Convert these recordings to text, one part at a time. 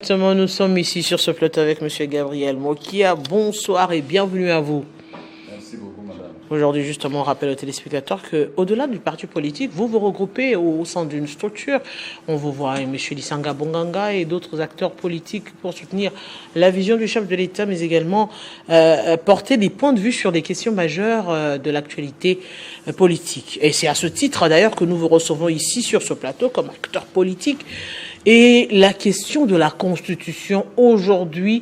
Nous sommes ici sur ce plateau avec M. Gabriel Mokia. Bonsoir et bienvenue à vous. Merci beaucoup, madame. Aujourd'hui, justement, on rappelle aux téléspectateurs qu'au-delà du parti politique, vous vous regroupez au sein d'une structure. On vous voit M. Lissanga Bonganga et d'autres acteurs politiques pour soutenir la vision du chef de l'État, mais également porter des points de vue sur des questions majeures de l'actualité politique. Et c'est à ce titre, d'ailleurs, que nous vous recevons ici sur ce plateau comme acteur politique. Et la question de la Constitution, aujourd'hui,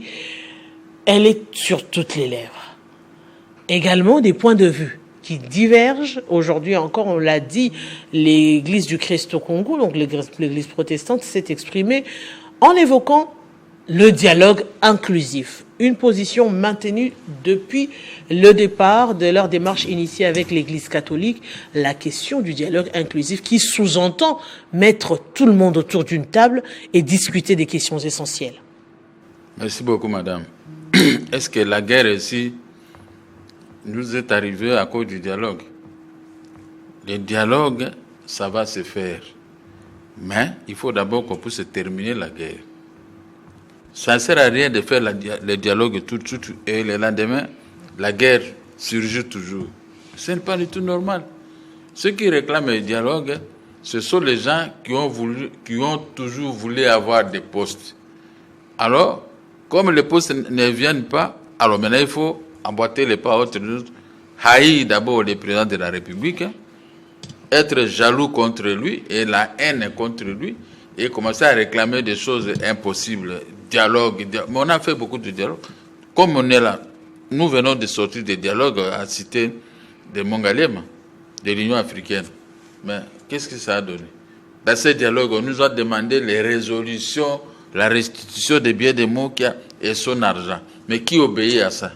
elle est sur toutes les lèvres. Également des points de vue qui divergent. Aujourd'hui encore, on l'a dit, l'Église du Christ au Congo, donc l'Église protestante, s'est exprimée en évoquant le dialogue inclusif. Une position maintenue depuis le départ de leur démarche initiée avec l'Église catholique, la question du dialogue inclusif qui sous-entend mettre tout le monde autour d'une table et discuter des questions essentielles. Merci beaucoup, madame. Est-ce que la guerre ici nous est arrivée à cause du dialogue? Le dialogue, ça va se faire. Mais il faut d'abord qu'on puisse terminer la guerre. Ça ne sert à rien de faire le dialogue tout de suite et le lendemain, la guerre surgit toujours. Ce n'est pas du tout normal. Ceux qui réclament le dialogue, ce sont les gens qui ont toujours voulu avoir des postes. Alors, comme les postes ne viennent pas, alors maintenant il faut emboîter les pas à autre chose. Haïr d'abord le président de la République, être jaloux contre lui et la haine contre lui, et commencer à réclamer des choses impossibles. Dialogue. Mais on a fait beaucoup de dialogue. Comme on est là, nous venons de sortir des dialogues à citer de Mongalem, de l'Union africaine. Mais qu'est-ce que ça a donné? Dans ces dialogues, on nous a demandé les résolutions, la restitution des biens de Mokia et son argent. Mais qui obéit à ça?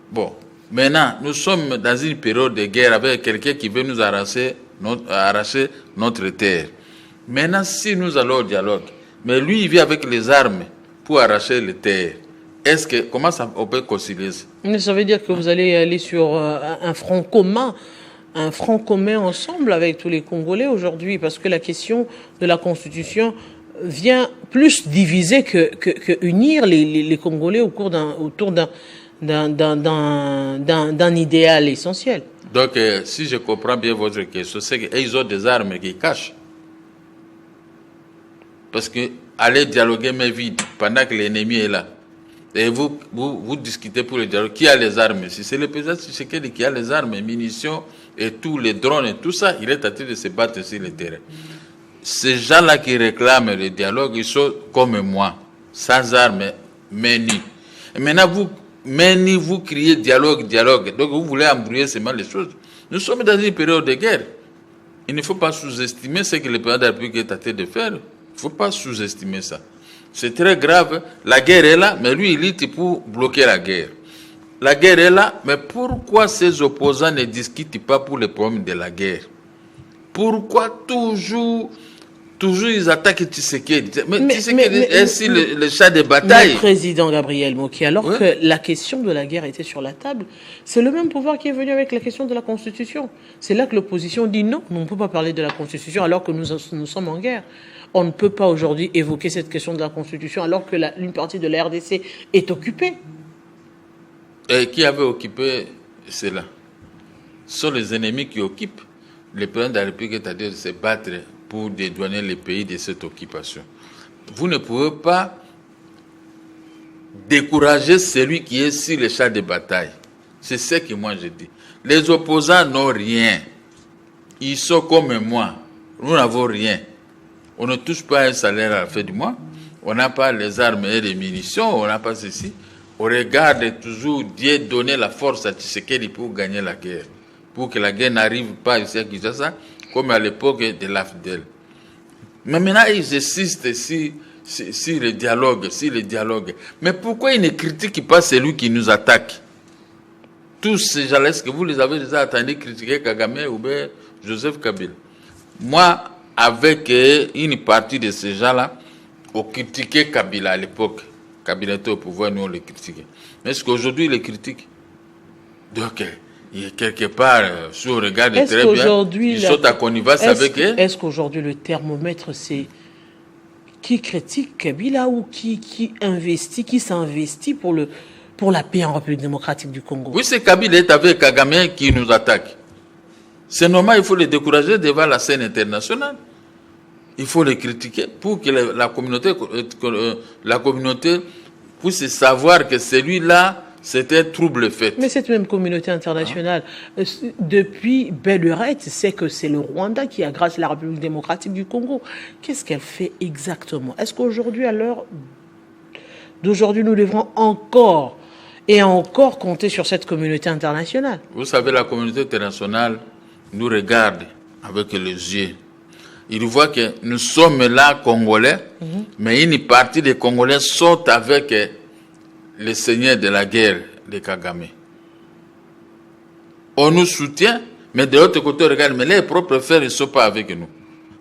Bon, maintenant, nous sommes dans une période de guerre avec quelqu'un qui veut nous arracher notre terre. Maintenant, si nous allons au dialogue, mais lui, il vient avec les armes pour arracher les terres, comment on peut concilier ça? Mais ça veut dire que vous allez aller sur un front commun ensemble avec tous les Congolais aujourd'hui, parce que la question de la Constitution vient plus diviser que unir les Congolais autour d'un idéal essentiel. Donc, si je comprends bien votre question, c'est qu'ils ont des armes qui cachent. Parce que aller dialoguer mais vide pendant que l'ennemi est là. Et vous discutez pour le dialogue. Qui a les armes ici? C'est le président Tshisekedi qui a les armes, les munitions et tous les drones et tout ça. Il est en train de se battre sur le terrain. Ces gens-là qui réclament le dialogue, ils sont comme moi, sans armes, mais nus. Et maintenant, vous criez dialogue. Donc vous voulez embrouiller seulement les choses. Nous sommes dans une période de guerre. Il ne faut pas sous-estimer ce que le président de la République est en train de faire. Il ne faut pas sous-estimer ça. C'est très grave. La guerre est là, mais lui, il lutte pour bloquer la guerre. La guerre est là, mais pourquoi ces opposants ne discutent pas pour les problèmes de la guerre? Pourquoi toujours ils attaquent Tshisekedi? Mais Tshisekedi est ainsi le chat de bataille. Mais président Gabriel Moki, alors que la question de la guerre était sur la table, c'est le même pouvoir qui est venu avec la question de la Constitution. C'est là que l'opposition dit non, on ne peut pas parler de la Constitution alors que nous sommes en guerre. On ne peut pas aujourd'hui évoquer cette question de la Constitution alors que une partie de la RDC est occupée. Et qui avait occupé cela? Ce sont les ennemis qui occupent. Le président de la République est en train de se battre pour dédouaner les pays de cette occupation. Vous ne pouvez pas décourager celui qui est sur le champ de bataille. C'est ce que moi je dis. Les opposants n'ont rien. Ils sont comme moi. Nous n'avons rien. On ne touche pas un salaire à la fin du mois. On n'a pas les armes et les munitions. On n'a pas ceci. On regarde toujours Dieu donner la force à Tshisekedi pour gagner la guerre. Pour que la guerre n'arrive pas ici à Kinshasa, comme à l'époque de l'AFDEL. Mais maintenant, ils insistent sur le dialogue. Mais pourquoi ils ne critiquent pas celui qui nous attaque? Tous ces gens-là, est-ce que vous les avez déjà entendus critiquer Kagame ou bien Joseph Kabila? Moi, avec une partie de ces gens-là, on critiquait Kabila à l'époque. Kabila était au pouvoir, nous on le critiquait. Mais est-ce qu'aujourd'hui, ils le critiquent? Donc, il y a quelque part, si on regarde très bien, ils sont à connivence avec eux. Est-ce qu'aujourd'hui, le thermomètre s'est qui critique Kabila ou qui s'investit pour la paix en République démocratique du Congo. Oui, c'est Kabila est avec Kagame qui nous attaque. C'est normal, il faut les décourager devant la scène internationale. Il faut les critiquer pour que la communauté puisse savoir que celui-là, c'était trouble fait. Mais cette même communauté internationale, depuis belle lurette, sait que c'est le Rwanda qui agresse la République démocratique du Congo. Qu'est-ce qu'elle fait exactement? Est-ce qu'aujourd'hui, à l'heure d'aujourd'hui, nous devrons encore et encore compter sur cette communauté internationale? Vous savez, la communauté internationale nous regarde avec les yeux. Il voit que nous sommes là, Congolais, mais une partie des Congolais sont avec les seigneurs de la guerre de Kagame. On nous soutient, mais de l'autre côté, on regarde, mais les propres frères, ils ne sont pas avec nous.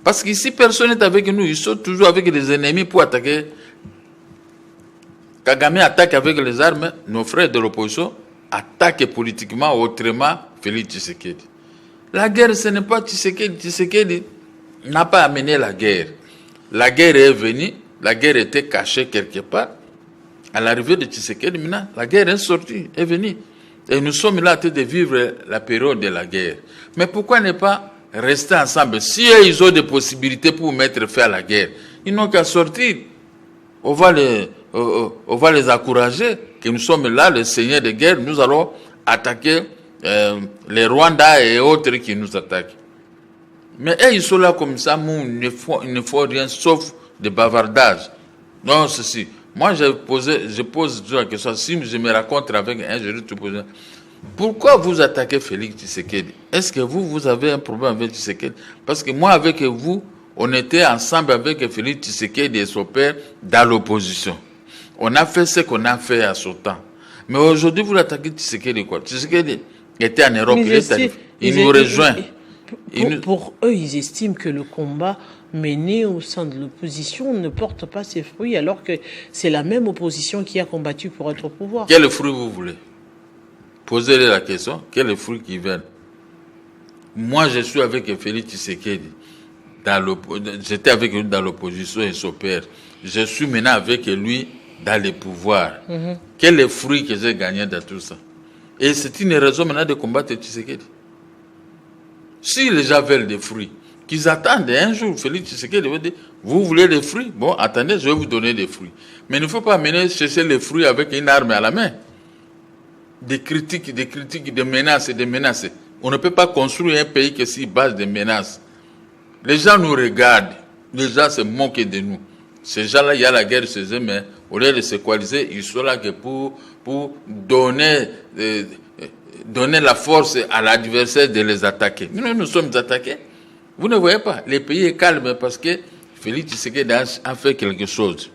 Parce qu'ici, personne n'est avec nous. Ils sont toujours avec les ennemis pour attaquer. Kagame attaque avec les armes, nos frères de l'opposition attaquent politiquement, autrement, Félix Tshisekedi. La guerre, ce n'est pas Tshisekedi. Tshisekedi n'a pas amené la guerre. La guerre est venue, la guerre était cachée quelque part. À l'arrivée de Tshisekedi, maintenant, la guerre est sortie, est venue. Et nous sommes là en train de vivre la période de la guerre. Mais pourquoi ne pas rester ensemble? Si ils ont des possibilités pour mettre fin à la guerre, ils n'ont qu'à sortir. On va les encourager, que nous sommes là, les seigneurs de guerre, nous allons attaquer les Rwandais et autres qui nous attaquent. Mais ils sont là comme ça, il ne faut rien sauf des bavardages. Non, ceci. Moi, je pose toujours la question, si je me rencontre avec un juriste, je pose, pourquoi vous attaquez Félix Tshisekedi? Est-ce que vous avez un problème avec Tshisekedi? Parce que moi, avec vous, on était ensemble avec Félix Tshisekedi et son père dans l'opposition. On a fait ce qu'on a fait à son temps. Mais aujourd'hui, vous l'attaquez Tshisekedi quoi? Tshisekedi était en Europe, il nous rejoint. Pour eux, ils estiment que le combat mené au sein de l'opposition ne porte pas ses fruits, alors que c'est la même opposition qui a combattu pour être au pouvoir. Quel fruit vous voulez? Posez-les la question. Quel fruit qui viennent? Moi, je suis avec Félix Tshisekedi. J'étais avec lui dans l'opposition et son père. Je suis maintenant avec lui dans le pouvoir. Quel est le fruit que j'ai gagné dans tout ça? Et c'est une raison maintenant de combattre Tshisekedi. Si les gens veulent des fruits, qu'ils attendent un jour, Félix Tshisekedi va dire, vous voulez des fruits? Bon, attendez, je vais vous donner des fruits. Mais il ne faut pas mener chercher les fruits avec une arme à la main. Des critiques, des menaces et des menaces. On ne peut pas construire un pays que s'il base des menaces. Les gens nous regardent, les gens se moquent de nous. Ces gens-là, il y a la guerre chez eux, mais au lieu de se coaliser, ils sont là que pour donner la force à l'adversaire de les attaquer. Nous sommes attaqués. Vous ne voyez pas, le pays est calme parce que Félix Tshisekedi a fait quelque chose.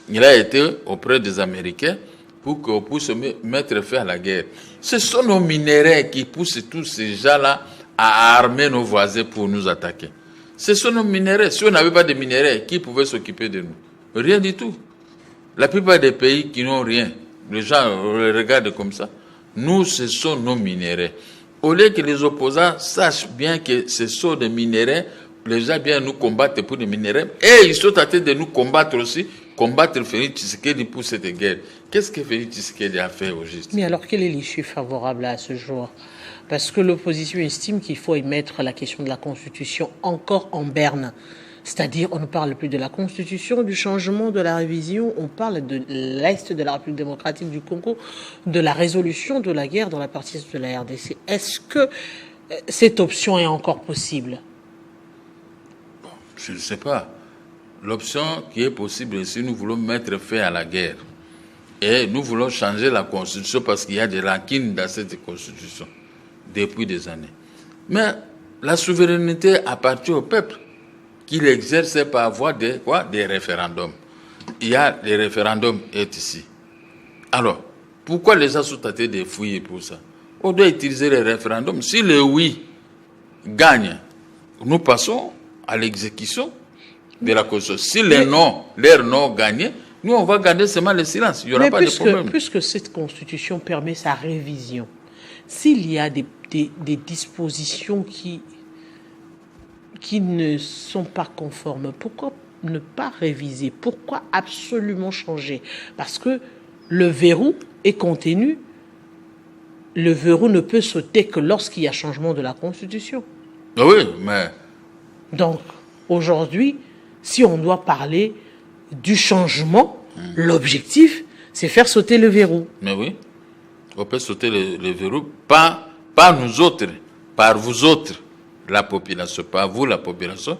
Il a été auprès des Américains pour qu'on puisse mettre fin à la guerre. Ce sont nos minéraux qui poussent tous ces gens-là à armer nos voisins pour nous attaquer. Ce sont nos minéraux. Si on n'avait pas de minéraux, qui pouvait s'occuper de nous? Rien du tout. La plupart des pays qui n'ont rien, les gens regardent comme ça. Nous, ce sont nos minéraux. Au lieu que les opposants sachent bien que ce sont des minéraux, les gens viennent nous combattre pour des minéraux. Et ils sont en train de nous combattre aussi, combattre Félix Tshisekedi pour cette guerre. Qu'est-ce que Félix Tshisekedi a fait au juste? Mais alors, quel est l'issue favorable à ce jour? Parce que l'opposition estime qu'il faut y mettre la question de la Constitution encore en berne. C'est-à-dire, on ne parle plus de la Constitution, du changement, de la révision, on parle de l'Est de la République démocratique du Congo, de la résolution de la guerre dans la partie de la RDC. Est-ce que cette option est encore possible? Je ne sais pas. L'option qui est possible, si nous voulons mettre fin à la guerre, et nous voulons changer la Constitution parce qu'il y a des lacunes dans cette Constitution depuis des années. Mais la souveraineté appartient au peuple, qui l'exerce par voie des référendums. Il y a des référendums ici. Alors, pourquoi les gens sont en train de fouiller pour ça? On doit utiliser les référendums. Si le oui gagne, nous passons à l'exécution de la Constitution. Si les non, leur non gagnent, nous on va garder seulement le silence. Il n'y aura pas de problème. Puisque cette Constitution permet sa révision, s'il y a des dispositions qui ne sont pas conformes, pourquoi ne pas réviser? Pourquoi absolument changer? Parce que le verrou est contenu. Le verrou ne peut sauter que lorsqu'il y a changement de la Constitution. Oui, mais... Donc, aujourd'hui, si on doit parler du changement, l'objectif, c'est faire sauter le verrou. Mais oui, on peut sauter le verrou, pas nous autres, par vous autres, la population, pas vous, la population,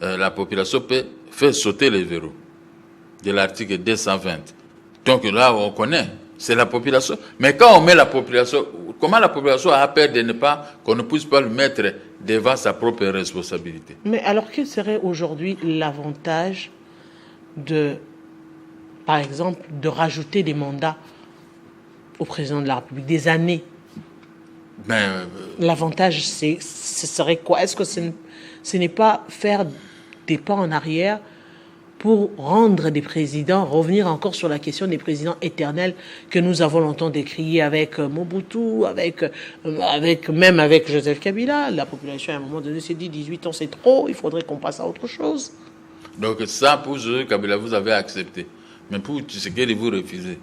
la population peut faire sauter le verrou de l'article 220. Donc là, on connaît, c'est la population. Mais quand on met la population, comment la population a peur de qu'on ne puisse pas le mettre devant sa propre responsabilité? Mais alors, quel serait aujourd'hui l'avantage par exemple, de rajouter des mandats au président de la République, des années? L'avantage, ce serait quoi? Est-ce que ce n'est pas faire des pas en arrière pour rendre des présidents, revenir encore sur la question des présidents éternels que nous avons longtemps décrié avec Mobutu, même avec Joseph Kabila? La population, à un moment donné, s'est dit 18 ans, c'est trop, il faudrait qu'on passe à autre chose. Donc ça, pour Joseph Kabila, vous avez accepté. Mais pour Tshisekedi, vous refusez.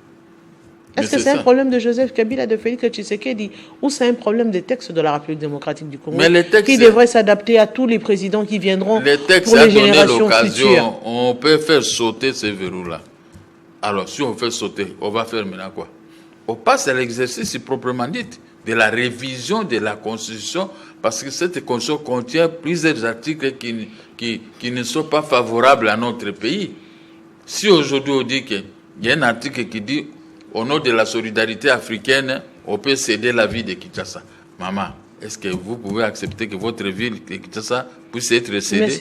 Est-ce que c'est un problème de Joseph Kabila, de Félix Tshisekedi, ou c'est un problème des textes de la République démocratique du Congo qui devrait s'adapter à tous les présidents qui viendront pour les générations futures? On peut faire sauter ces verrous-là. Alors, si on fait sauter, on va faire maintenant quoi? On passe à l'exercice proprement dit de la révision de la Constitution, parce que cette Constitution contient plusieurs articles qui ne sont pas favorables à notre pays. Si aujourd'hui on dit qu'il y a un article qui dit au nom de la solidarité africaine, on peut céder la vie de Kinshasa. Maman, est-ce que vous pouvez accepter que votre ville de Kinshasa puisse être cédée?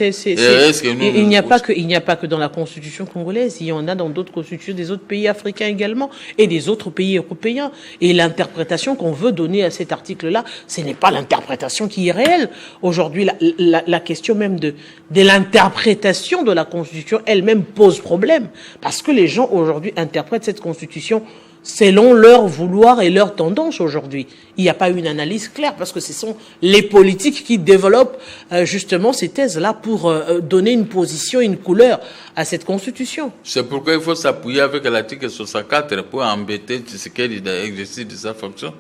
Il n'y a pas que dans la Constitution congolaise, il y en a dans d'autres constitutions des autres pays africains également et des autres pays européens. Et l'interprétation qu'on veut donner à cet article-là, ce n'est pas l'interprétation qui est réelle. Aujourd'hui, la question même de l'interprétation de la Constitution elle-même pose problème. Parce que les gens aujourd'hui interprètent cette Constitution selon leur vouloir et leur tendance aujourd'hui. Il n'y a pas une analyse claire parce que ce sont les politiques qui développent justement ces thèses-là pour donner une position, une couleur à cette Constitution. C'est pourquoi il faut s'appuyer avec l'article 64 pour embêter Tshisekedi d'exercice de sa fonction.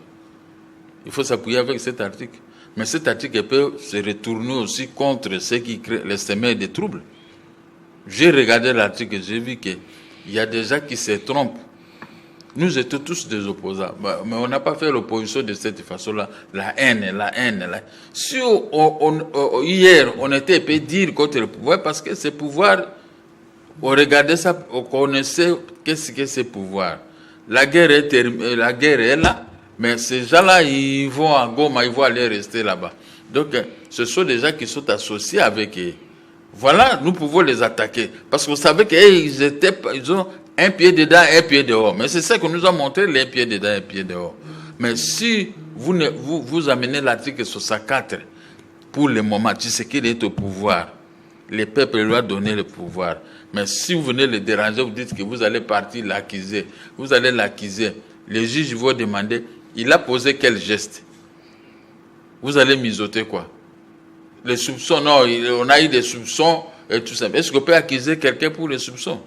Il faut s'appuyer avec cet article. Mais cet article peut se retourner aussi contre ceux qui créent les semeurs de troubles. J'ai regardé l'article, j'ai vu qu'il y a des gens qui se trompent. Nous étions tous des opposants, mais on n'a pas fait l'opposition de cette façon-là. La haine. Si hier, on était peut dire contre le pouvoir, parce que ce pouvoir, on regardait ça, on connaissait qu'est-ce que c'est pouvoir. La guerre est là, mais ces gens-là, ils vont à Goma, ils vont aller rester là-bas. Donc, ce sont des gens qui sont associés avec eux. Voilà, nous pouvons les attaquer. Parce que vous savez qu'ils ont un pied dedans, un pied dehors. Mais c'est ça que nous a montré, les pieds dedans, un pied dehors. Mais si vous amenez l'article 64, pour le moment, tu sais qu'il est au pouvoir. Le peuple lui a donné le pouvoir. Mais si vous venez le déranger, vous dites que vous allez partir l'accuser. Vous allez l'accuser. Les juges vont demander, il a posé quel geste? Vous allez misoter quoi? Les soupçons, non, on a eu des soupçons et tout ça. Est-ce qu'on peut accuser quelqu'un pour les soupçons?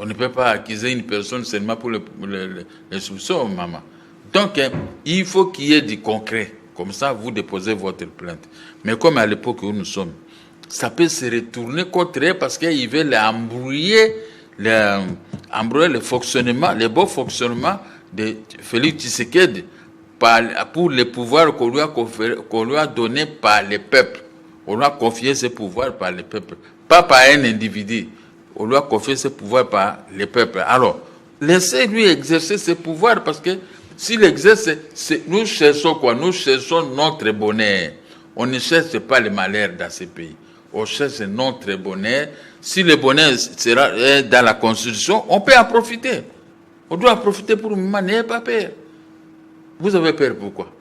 On ne peut pas accuser une personne seulement pour les soupçons, maman. Donc, il faut qu'il y ait du concret. Comme ça, vous déposez votre plainte. Mais comme à l'époque où nous sommes, ça peut se retourner contre eux parce qu'ils veulent embrouiller le fonctionnement, le bon fonctionnement de Félix Tshisekedi pour les pouvoirs qu'on lui a donnés par le peuple. On lui a confié ces pouvoirs par le peuple, pas par un individu. On lui a confié ses pouvoirs par le peuple. Alors, laissez-lui exercer ses pouvoirs parce que s'il exerce, nous cherchons quoi? Nous cherchons notre bonheur. On ne cherche pas le malheur dans ce pays. On cherche notre bonheur. Si le bonheur sera dans la Constitution, on peut en profiter. On doit en profiter pour le moment. N'ayez pas peur. Vous avez peur pourquoi?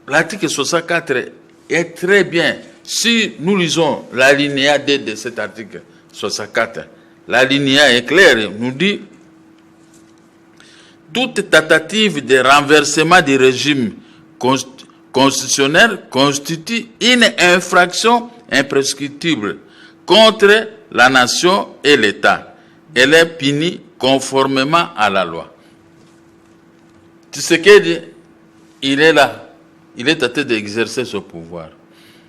L'article 64 est très bien. Si nous lisons l'alinéa D de cet article 64, l'alinéa est clair, nous dit toute tentative de renversement du régime constitutionnel constitue une infraction imprescriptible contre la nation et l'État. Elle est punie conformément à la loi. Tshisekedi, il est là. Il est tenté d'exercer ce pouvoir.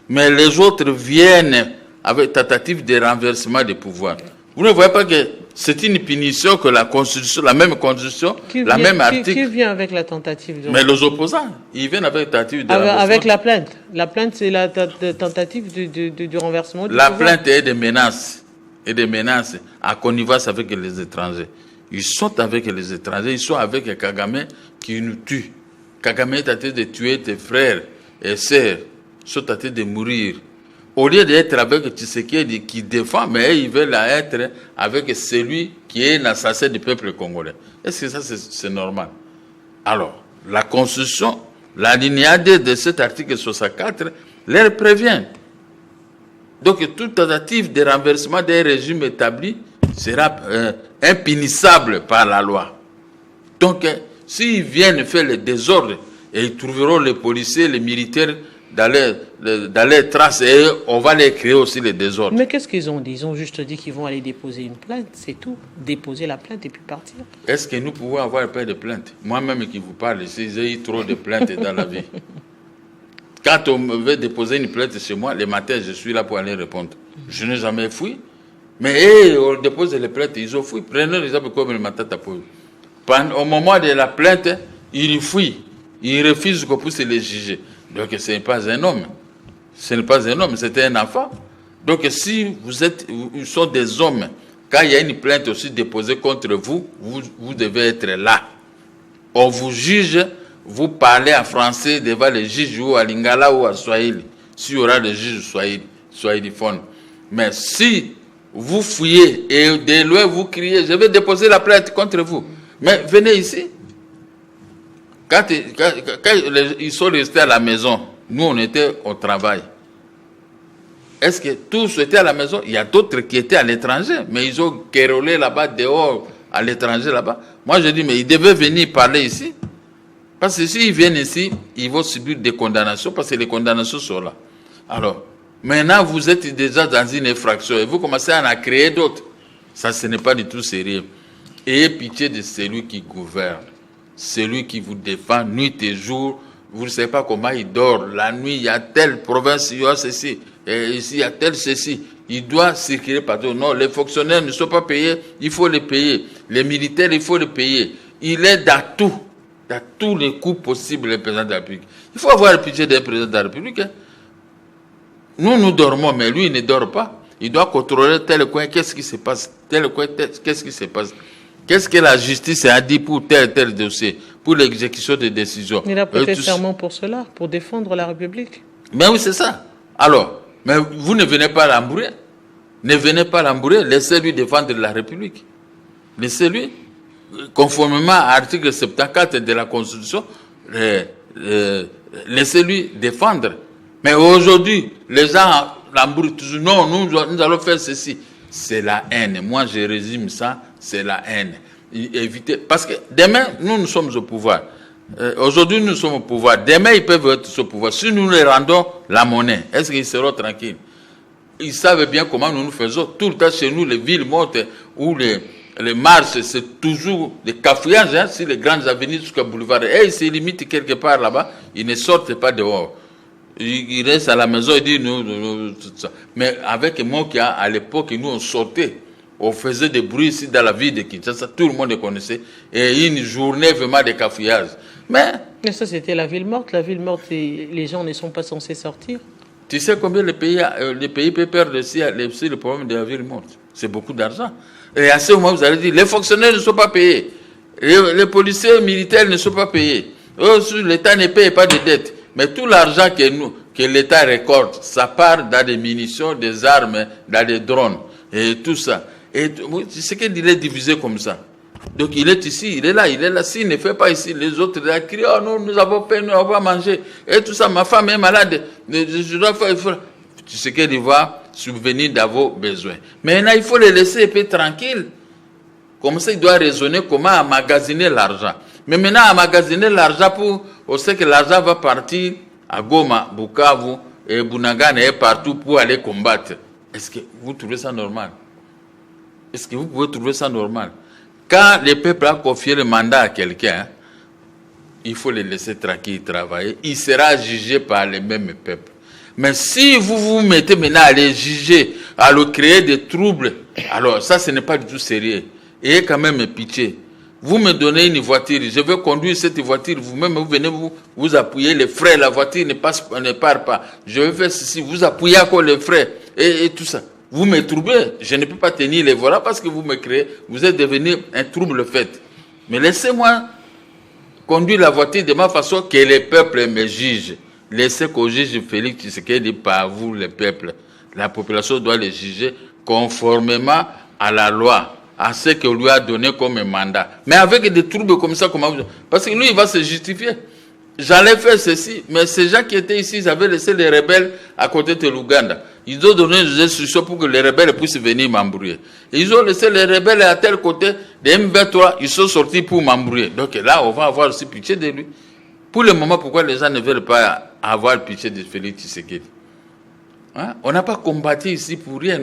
Mais les autres viennent avec tentative de renversement du pouvoir. Vous ne voyez pas que c'est une punition que la Constitution, la même Constitution, même article. Qui vient avec la tentative de... Mais les opposants, ils viennent avec la tentative de renversement. Avec la plainte. La plainte, c'est la tentative du renversement du pouvoir. La pouvoir. plainte est des menaces. Et des menaces à connivence avec les étrangers. Ils sont avec les étrangers, ils sont avec Kagame qui nous tue. Kagame est tenté de tuer tes frères et sœurs, ils sont tentés de mourir. Au lieu d'être avec Tshisekedi qui défend, mais ils veulent être avec celui qui est l'assassin du peuple congolais. Est-ce que ça, c'est normal? Alors, la Constitution, l'alinéa 2 de cet article 64, leur prévient. Donc, toute tentative de renversement d'un régime établi sera impénissable par la loi. Donc, s'ils viennent faire le désordre, et ils trouveront les policiers, les militaires dans les traces, et on va les créer aussi les désordres. Mais qu'est-ce qu'ils ont dit? Ils ont juste dit qu'ils vont aller déposer une plainte, c'est tout. Déposer la plainte et puis partir. Est-ce que nous pouvons avoir peur de plainte? Moi-même qui vous parle ici, j'ai eu trop de plaintes dans la vie. Quand on veut déposer une plainte chez moi, le matin, je suis là pour aller répondre. Je n'ai jamais fui. Mais on dépose les plaintes, ils ont fui. Prenez l'exemple comme le matin tapouille. Au moment de la plainte, ils fuient. Ils refusent qu'on puisse les juger. Donc ce n'est pas un homme. Ce n'est pas un homme, c'est un enfant. Donc si ils sont des hommes, quand il y a une plainte aussi déposée contre vous, vous devez être là. On vous juge. Vous parlez en français devant les juges ou à Lingala ou à Swahili. S'il y aura des juges swahiliphones. Mais si vous fouillez et de loin vous criez, je vais déposer la plainte contre vous. Mais venez ici. Quand ils sont restés à la maison, nous on était au travail. Est-ce que tous étaient à la maison? Il y a d'autres qui étaient à l'étranger, mais ils ont quérolé là-bas, dehors, à l'étranger là-bas. Moi je dis, mais ils devaient venir parler ici. Parce que s'ils viennent ici, ils vont subir des condamnations parce que les condamnations sont là. Alors, maintenant, vous êtes déjà dans une infraction et vous commencez à en créer d'autres. Ça, ce n'est pas du tout sérieux. Ayez pitié de celui qui gouverne, celui qui vous défend nuit et jour. Vous ne savez pas comment il dort. La nuit, il y a telle province, il y a ceci. Et ici, il y a tel ceci. Il doit circuler partout. Non, les fonctionnaires ne sont pas payés, il faut les payer. Les militaires, il faut les payer. Il est dans tout. Dans tous les coups possibles, le président de la République. Il faut avoir le pitié d'un président de la République. Hein. Nous dormons, mais lui, il ne dort pas. Il doit contrôler tel coin, qu'est-ce qui se passe, tel coin, qu'est-ce qui se passe. Qu'est-ce que la justice a dit pour tel dossier, pour l'exécution des décisions. Il a prêté serment pour cela, pour défendre la République. Mais oui, c'est ça. Alors, mais vous ne venez pas l'embrouiller. Ne venez pas l'embrouiller, laissez-lui défendre la République. Laissez-lui. Conformément à l'article 74 de la Constitution, laissez-lui défendre. Mais aujourd'hui, les gens l'embrouillent toujours. Non, nous allons faire ceci. C'est la haine. Moi, je résume ça, c'est la haine. Évitez, parce que demain, nous sommes au pouvoir. Aujourd'hui, nous sommes au pouvoir. Demain, ils peuvent être au pouvoir. Si nous les rendons la monnaie, est-ce qu'ils seront tranquilles? Ils savent bien comment nous faisons. Tout le temps, chez nous, les villes montent où les marches, c'est toujours des cafouillages hein, sur les grandes avenues jusqu'au boulevard. Et ils se limitent quelque part là-bas, ils ne sortent pas dehors. Ils restent à la maison et disent nous, tout ça. Mais avec Mokia, à l'époque, nous on sortait, on faisait des bruits ici dans la ville de Kinshasa, tout le monde les connaissait. Et une journée vraiment de cafouillage. Mais ça, c'était la ville morte. La ville morte, les gens ne sont pas censés sortir. Tu sais combien les pays peuvent perdre aussi le problème de la ville morte? C'est beaucoup d'argent. Et à ce moment, vous allez dire, les fonctionnaires ne sont pas payés. Les policiers militaires ne sont pas payés. L'État ne paye pas de dettes. Mais tout l'argent que l'État récolte, ça part dans des munitions, des armes, dans des drones. Et tout ça. Et tu sais qu'il est divisé comme ça. Donc il est ici, il est là. S'il ne fait pas ici, les autres ils crient, oh non, nous avons faim, nous n'avons pas mangé. Et tout ça, ma femme est malade. Je dois faire. Tu sais qu'il va subvenir dans vos besoins. Maintenant, il faut les laisser un peu tranquilles. Comme ça, il doit raisonner comment emmagasiner l'argent. Mais maintenant, emmagasiner l'argent on sait que l'argent va partir à Goma, Bukavu, et Bunagana et partout pour aller combattre. Est-ce que vous trouvez ça normal? Est-ce que vous pouvez trouver ça normal? Quand le peuple a confié le mandat à quelqu'un, il faut le laisser tranquille travailler. Il sera jugé par les mêmes peuples. Mais si vous vous mettez maintenant à les juger, à leur créer des troubles, alors ça, ce n'est pas du tout sérieux. Ayez quand même pitié. Vous me donnez une voiture, je veux conduire cette voiture, vous-même, vous venez vous appuyer les frais, la voiture ne part pas. Je veux faire ceci, vous appuyez encore les frais et tout ça. Vous me troublez, je ne peux pas tenir les volants parce que vous me créez, vous êtes devenu un trouble fait. Mais laissez-moi conduire la voiture de ma façon que les peuples me jugent. Laissez qu'au juge Félix Tshisekedi, par vous, les peuples. La population doit les juger conformément à la loi, à ce qu'on lui a donné comme mandat. Mais avec des troubles comme ça, parce que lui, il va se justifier. J'allais faire ceci, mais ces gens qui étaient ici, ils avaient laissé les rebelles à côté de l'Ouganda. Ils ont donné des instructions pour que les rebelles puissent venir m'embrouiller. Ils ont laissé les rebelles à tel côté de M23, ils sont sortis pour m'embrouiller. Donc là, on va avoir aussi pitié de lui. Pour le moment, pourquoi les gens ne veulent pas avoir pitié de Félix Tshisekedi? Hein? On n'a pas combattu ici pour rien.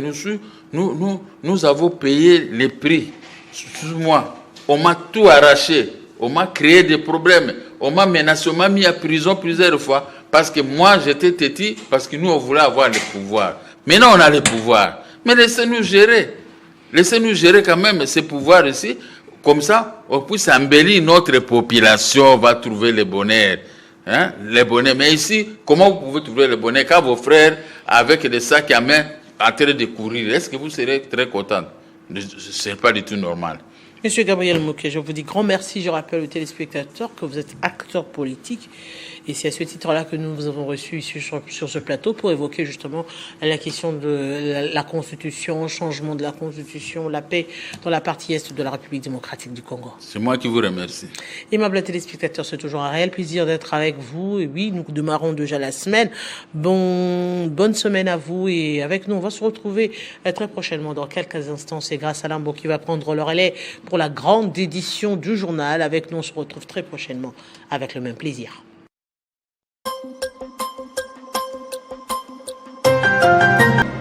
Nous avons payé les prix. Excuse-moi, on m'a tout arraché. On m'a créé des problèmes. On m'a menacé, on m'a mis à prison plusieurs fois. Parce que moi, j'étais têtu, parce que nous, on voulait avoir le pouvoir. Maintenant, on a le pouvoir. Mais laissez-nous gérer. Laissez-nous gérer quand même ces pouvoirs ici. Comme ça, on puisse embellir notre population, on va trouver le bonheur. Hein? Le bonheur. Mais ici, comment vous pouvez trouver le bonheur quand vos frères, avec des sacs à main, en train de courir? Est-ce que vous serez très content? Ce n'est pas du tout normal. Monsieur Gabriel Mouquet, je vous dis grand merci. Je rappelle aux téléspectateurs que vous êtes acteur politique. Et c'est à ce titre-là que nous vous avons reçu ici sur ce plateau pour évoquer justement la question de la Constitution, changement de la Constitution, la paix dans la partie est de la République démocratique du Congo. C'est moi qui vous remercie. Aimables téléspectateurs, c'est toujours un réel plaisir d'être avec vous. Et oui, nous démarrons déjà la semaine. Bonne semaine à vous. Et avec nous, on va se retrouver très prochainement dans quelques instants. C'est grâce à Lambo qui va prendre le relais pour la grande édition du journal. Avec nous, on se retrouve très prochainement avec le même plaisir.